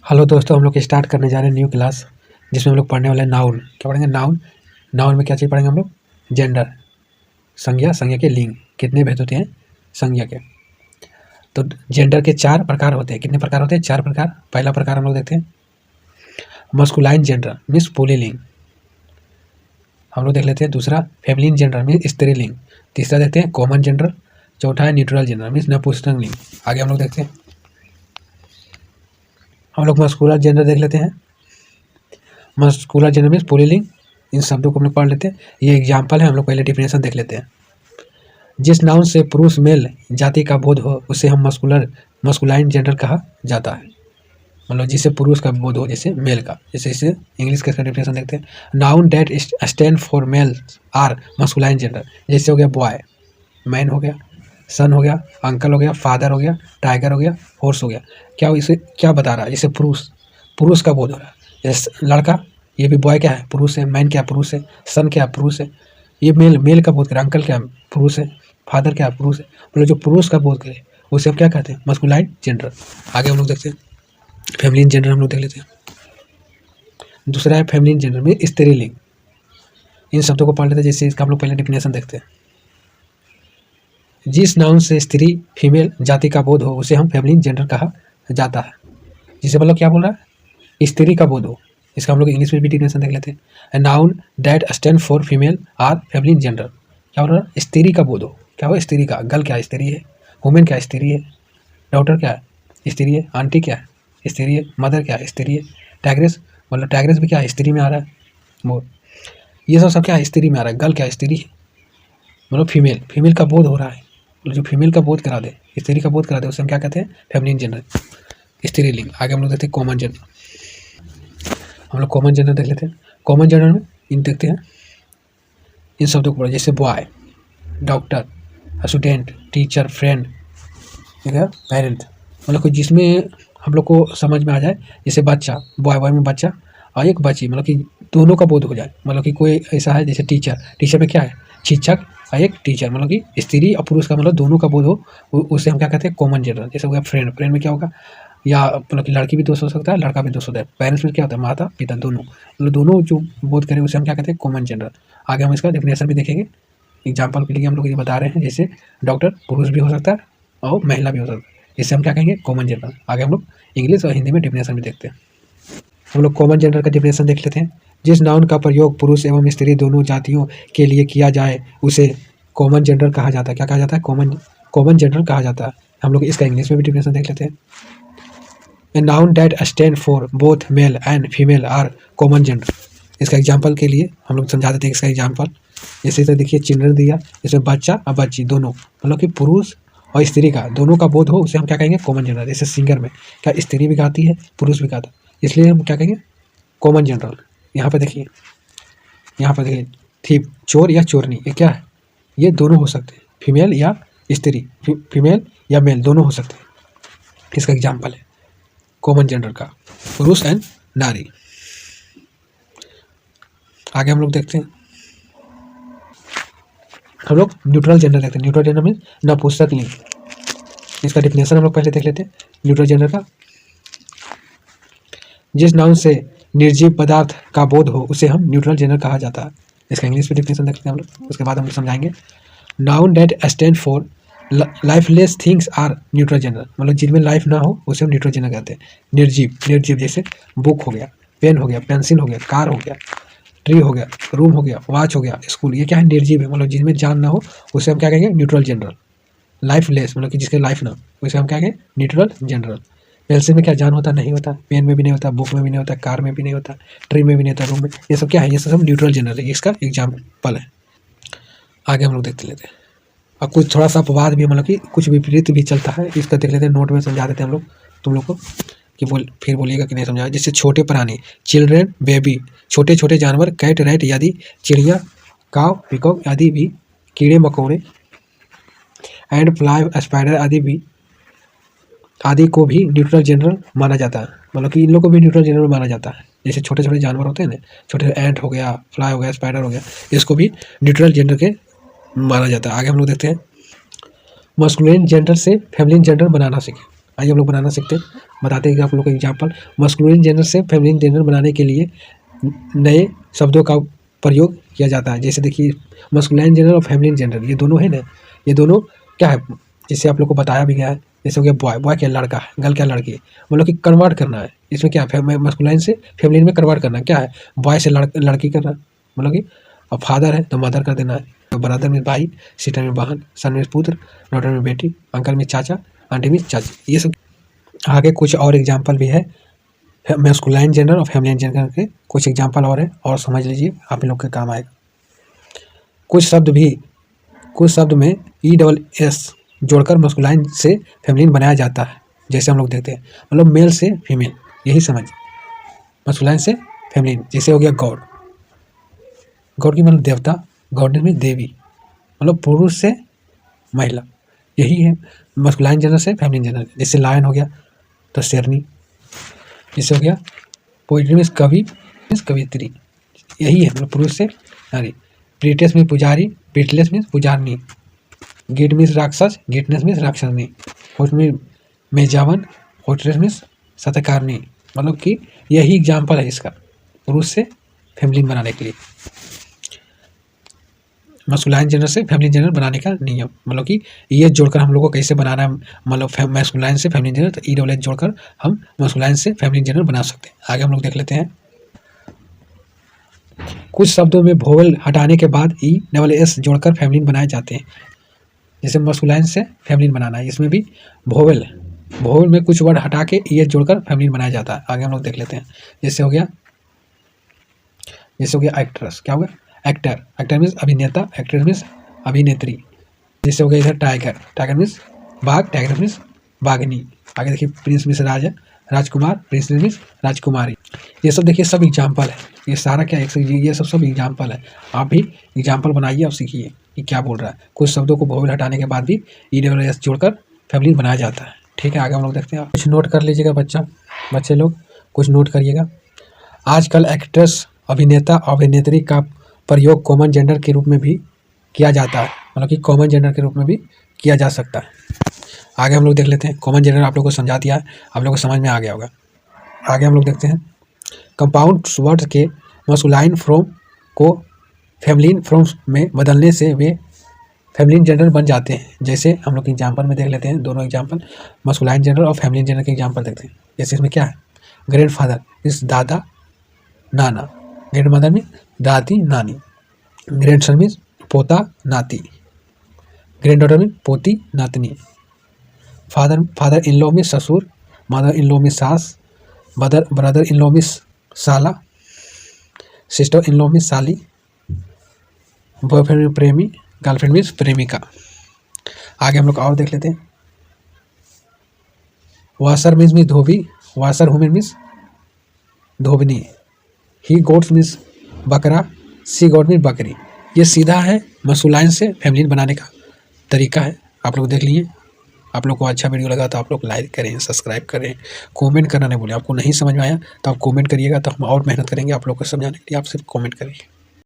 Hello दोस्तों, हम लोग स्टार्ट करने जा रहे हैं न्यू क्लास जिसमें हम लोग पढ़ने वाले हैं नाउन। क्या पढ़ेंगे? नाउन। नाउन में क्या चीज़ पढ़ेंगे हम लोग? जेंडर, संज्ञा, संज्ञा के लिंग, कितने भेद होते हैं संज्ञा के। तो जेंडर के 4 प्रकार होते हैं। कितने प्रकार होते हैं? 4 प्रकार। पहला प्रकार हम लोग देखते हैं मस्कुलाइन जेंडर मीन्स पुल्लिंग। हम लोग देख लेते हैं दूसरा फेमिनिन जेंडर मीन्स स्त्रीलिंग। तीसरा देखते हैं कॉमन जेंडर। चौथा है न्यूट्रल जेंडर मीन्स नपुंसकलिंग। आगे हम लोग देखते हैं, हम लोग मस्कुलर जेंडर देख लेते हैं। मस्कुलर जेंडर मीन्स पुल्लिंग। इन शब्दों को हम लोग पढ़ लेते हैं। ये एग्जाम्पल है, हम लोग पहले डिफिनेशन देख लेते हैं। जिस नाउन से पुरुष मेल जाति का बोध हो उसे हम मस्कुलाइन जेंडर कहा जाता है। मतलब जिसे पुरुष का बोध हो, जैसे मेल का। जैसे इसे इंग्लिश का डिफिनेशन देखते हैं। Noun that stand for male or masculine gender. जैसे हो गया बॉय, मैन हो गया, सन हो गया, अंकल हो गया, फादर हो गया, टाइगर हो गया, हॉर्स हो गया। क्या इसे क्या बता रहा है? जैसे पुरुष, पुरुष का बोध हो रहा है। जैसे लड़का, ये भी बॉय क्या है? पुरुष है। मैन क्या? पुरुष है। सन क्या? पुरुष है। ये मेल, मेल का बोध करे। अंकल क्या? पुरुष है। फादर क्या? पुरुष है। मतलब जो पुरुष का बोध करे उसे हम क्या कहते हैं? Masculine gender. आगे हम लोग देखते हैं फेमिनिन जेंडर। हम लोग देख लेते हैं। दूसरा है फेमिनिन जेंडर में स्त्रीलिंग। इन शब्दों को पढ़ लेते हैं। जैसे इसका हम लोग पहले डिफिनेशन देखते हैं। जिस नाउन से स्त्री फीमेल जाति का बोध हो उसे हम फेमिनिन जेंडर कहा जाता है। जिसे मतलब क्या बोल रहा है? स्त्री का बोध हो। इसका हम लोग इंग्लिश में भी डिफिनेशन देख लेते हैं। Noun that stand for female or feminine gender. क्या बोल रहा है? स्त्री का बोध हो। क्या हो? स्त्री का। गर्ल क्या? स्त्री है। वुमेन क्या? स्त्री है। डॉटर क्या है? स्त्री है। आंटी क्या है? स्त्री है। मदर क्या है? स्त्री है। टाइग्रेस, मतलब टाइग्रेस भी क्या है? स्त्री में आ रहा है। मोर, ये सब क्या है? स्त्री में आ रहा है। गर्ल क्या है? स्त्री है। मतलब फीमेल, फीमेल का बोध हो रहा है। मतलब जो फीमेल का बोध करा दे, स्त्री का बोध करा दे, उसे हम क्या कहते हैं? फेमिनिन जेंडर, स्त्रीलिंग। आगे हम लोग देखते हैं कॉमन जेंडर। हम लोग कॉमन जेंडर देख लेते हैं। कॉमन जेंडर में इन देखते हैं इन शब्दों को पढ़ो। जैसे boy, doctor, student, teacher, friend, ठीक है, पेरेंट। मतलब कि जिसमें हम लोग को समझ में आ जाए। जैसे बच्चा, बॉय, बॉय में बच्चा, और एक बच्ची, मतलब कि दोनों का बोध हो जाए। मतलब कि कोई ऐसा है जैसे टीचर, टीचर में क्या है? शिक्षक और एक टीचर, मतलब कि स्त्री और पुरुष का मतलब दोनों का बोध हो, उसे हम क्या कहते हैं? Common gender. जैसे हो गया फ्रेंड, फ्रेंड में क्या होगा? या मतलब कि लड़की भी दोस्त हो सकता है, लड़का भी दोस्त होता है। पेरेंट्स में क्या होता है? माता पिता दोनों, मतलब दोनों जो बोध करें उसे हम क्या कहते हैं? Common gender. आगे हम इसका डेफिनेशन भी देखेंगे। एग्जाम्पल के लिए हम लोग ये बता रहे हैं। जैसे डॉक्टर पुरुष भी हो सकता है और महिला भी हो सकता है। इसे हम क्या कहेंगे? Common gender. आगे हम लोग इंग्लिश और हिंदी में डेफिनेशन भी देखते हैं। हम लोग कॉमन जेंडर का डेफिनेशन देख लेते हैं। जिस नाउन का प्रयोग पुरुष एवं स्त्री दोनों जातियों के लिए किया जाए उसे कॉमन जेंडर कहा जाता है। क्या कहा जाता है? कॉमन, कॉमन जेंडर कहा जाता है। हम लोग इसका इंग्लिश में भी डेफिनेशन देख लेते हैं। A noun that stand for both male and female or common gender. इसका एग्जाम्पल के लिए हम लोग समझा देते हैं इसका एग्जाम्पल। जैसे तो देखिए चिल्ड्रन दिया, इसमें बच्चा और बच्ची दोनों, मतलब कि पुरुष और स्त्री का दोनों का बोध हो उसे हम क्या कहेंगे? Common gender. जैसे सिंगर में क्या स्त्री भी गाती है, पुरुष भी गाता है, इसलिए हम क्या कहेंगे? Common gender. यहाँ पे देखिए, यहाँ पर देखिए थीप, चोर या चोरनी, ये क्या है? ये दोनों हो सकते हैं, फीमेल या स्त्री, फीमेल या मेल दोनों हो सकते हैं। इसका एग्जाम्पल है कॉमन जेंडर का, पुरुष एंड नारी। आगे हम लोग देखते हैं, हम लोग न्यूट्रल जेंडर देखते हैं। न्यूट्रल जेंडर में नपुंसकलिंग। इसका डिफिनेशन हम लोग पहले देख लेते हैं न्यूट्रल जेंडर का। जिस नाउन से निर्जीव पदार्थ का बोध हो उसे हम न्यूट्रल जेंडर कहा जाता है। इसका इंग्लिश में डिफिनेशन देखते हैं हम लोग, उसके बाद हम लोग समझाएंगे। Noun that stand for lifeless things or neutral gender. मतलब जिनमें लाइफ ना हो उसे हम न्यूट्रल जेंडर कहते हैं। निर्जीव, निर्जीव जैसे बुक हो गया, पेन हो गया, पेंसिल हो गया, कार हो गया, ट्री हो गया, रूम हो गया, वॉच हो गया, स्कूल, ये क्या है? निर्जीव है। मतलब जिनमें जान ना हो उसे हम क्या कहेंगे? Neutral general. लाइफलेस मतलब कि जिसके लाइफ ना हो उसे हम क्या कहेंगे? Neutral general. पेंसिल में क्या जान होता? नहीं होता। पेन में भी नहीं होता, बुक में भी नहीं होता, कार में भी नहीं होता, ट्री में भी नहीं होता, रूम में, ये सब क्या है? ये सब न्यूट्रल जनरल है। इसका एग्जाम्पल है। आगे हम लोग देखते लेते हैं। और कुछ थोड़ा सा अपवाद भी, मतलब कि कुछ विपरीत भी चलता है, इसका देख लेते हैं। नोट में समझा देते हैं हम लोग तुम लोग को, कि फिर बोलिएगा कि नहीं समझा। जैसे छोटे प्राणी, चिल्ड्रेन, बेबी, छोटे छोटे जानवर, कैट, रैट आदि, चिड़िया, काव, पिकॉक आदि भी, कीड़े मकोड़े एंड फ्लाई, स्पाइडर आदि को भी न्यूट्रल जनरल माना जाता है। मतलब कि इन लोग को भी न्यूट्रल जनरल माना जाता है। जैसे छोटे छोटे जानवर होते हैं ना, छोटे एंट हो गया, फ्लाई हो गया, स्पाइडर हो गया, इसको भी न्यूट्रल जेंडर के माना जाता है। आगे हम लोग देखते हैं मस्कुलिन जेंडर से फेमिनिन जेंडर बनाना सीखें। आइए हम लोग बनाना सीखते हैं। बताते हैं कि आप लोग को एग्जाम्पल। मस्कुलिन जेंडर से फेमिनिन जेंडर बनाने के लिए नए शब्दों का प्रयोग किया जाता है। जैसे देखिए मस्कुलिन जेंडर और फेमिनिन जेंडर ये दोनों है ना, ये दोनों क्या है, जिससे आप लोग को बताया भी गया है। जैसे हो गया बॉय, बॉय क्या लड़का है, गर्ल क्या लड़की है, मतलब कि कन्वर्ट करना है। इसमें क्या है, मस्कुलिन से फेमिनिन में कन्वर्ट करना क्या है, बॉय से लड़की करना, मतलब कि अब फादर है तो मदर कर देना है, तो ब्रदर में भाई, सिस्टर में बहन, सन में पुत्र, डॉटर में बेटी, अंकल में चाचा, आंटी में चाची। ये सब आगे कुछ और एग्जाम्पल भी है मैस्कुलाइन जेंडर और फेमिनिन जेंडर के, कुछ एग्जाम्पल और है और समझ लीजिए, आप लोग के काम आएगा। कुछ शब्द में ESS जोड़कर मस्कुलाइन से फेमिनिन बनाया जाता है। जैसे हम लोग देखते हैं, मतलब मेल से फीमेल, यही समझ, मस्कुलाइन से फेमिनिन। जैसे हो गया गॉड, गॉड की मतलब देवता, गॉडेस में देवी, मतलब पुरुष से महिला, यही है मस्कुलाइन जेंडर से फेमिनिन जेंडर। जैसे लायन हो गया तो शेरनी, जैसे हो गया पोइट्री में कवि कवित्री, यही है मतलब पुरुष से नारी। प्रीटेस में पुजारी, प्रीटलेस में पुजारनी, गेट में राक्षस, गेटनेस में राक्षसनी, होट में मेजावन, होटलेस में सतकारनी, मतलब कि यही एग्जाम्पल है इसका, पुरुष से फेमिनिन बनाने के लिए, मस्कुलाइन जेंडर से फेमिनिन जेंडर बनाने का नियम, मतलब कि ये जोड़कर हम लोग को कैसे बनाना है, मतलब मैस्कुलाइन से फेमिनिन जेंडर, तो ESS जोड़कर हम मस्कुलाइन से फेमिनिन जेंडर बना सकते हैं। आगे हम लोग देख लेते हैं। कुछ शब्दों में वोवेल हटाने के बाद ESS जोड़कर फेमिनिन बनाए जाते हैं। जैसे मस्कुलाइन से फेमिनिन बनाना है, इसमें भी वोवेल में कुछ वर्ड हटा के ES जोड़कर फेमिनिन बनाया जाता है। आगे हम लोग देख लेते हैं। जैसे हो गया एक्ट्रेस, क्या होगा एक्टर, एक्टर मीन्स अभिनेता, एक्ट्रेस मीन्स अभिनेत्री। जैसे हो गया इधर टाइगर, टाइगर मीन्स बाघ, टाइगर मीन्स बाघनी। आगे देखिए प्रिंस मीन्स राजा, राजकुमार, प्रिंस मीन्स राजकुमारी। ये सब देखिए सब एग्जाम्पल है, ये सारा क्या ये सब एग्जाम्पल है। आप भी एग्जाम्पल बनाइए और सीखिए कि क्या बोल रहा है। कुछ शब्दों को वोवेल हटाने के बाद भी ESS जोड़कर फेमिनिन बनाया जाता है। ठीक है, आगे हम लोग देखते हैं। कुछ नोट कर लीजिएगा बच्चे लोग कुछ नोट करिएगा। आजकल एक्ट्रेस, अभिनेता, अभिनेत्री का प्रयोग कॉमन जेंडर के रूप में भी किया जाता है, मतलब कि कॉमन जेंडर के रूप में भी किया जा सकता है। आगे हम लोग देख लेते हैं। कॉमन जेंडर आप लोग को समझा दिया है, आप लोग को समझ में आ गया होगा। आगे हम लोग देखते हैं। कंपाउंड वर्ड्स के मस्कुलाइन फॉर्म को फेमिनिन फॉर्म में बदलने से वे फेमिनिन जेंडर बन जाते हैं। जैसे हम लोग एग्जाम्पल में देख लेते हैं, दोनों एग्जाम्पल मस्कुलाइन जेंडर और फेमिनिन जेंडर के एग्जाम्पल देखते हैं। जैसे इसमें क्या है, ग्रैंडफादर इस दादा नाना, ग्रैंड मदर में दादी नानी, ग्रैंडसन में पोता नाती, ग्रैंड डॉटर में पोती नातनी, फादर इन लॉ में ससुर, मदर इन लॉ में सास, ब्रदर इन लॉ में साला, सिस्टर इन लॉ में साली, बॉयफ्रेंड में प्रेमी, गर्लफ्रेंड में प्रेमिका। आगे हम लोग और देख लेते हैं। वाशर मीन्स में धोबी, वाशर वुमेन मीन्स धोबनी, ही गोट्स मीन्स बकरा, सी गोट मीन्स बकरी। ये सीधा है मस्कुलाइन से फेमिनिन बनाने का तरीका है, आप लोग देख लिए। आप लोग को अच्छा वीडियो लगा तो आप लोग लाइक करें, सब्सक्राइब करें, कमेंट करना नहीं भूलें। आपको नहीं समझ में आया तो आप कमेंट करिएगा, तो हम और मेहनत करेंगे आप लोग को समझाने के लिए। आप सिर्फ कमेंट करिए।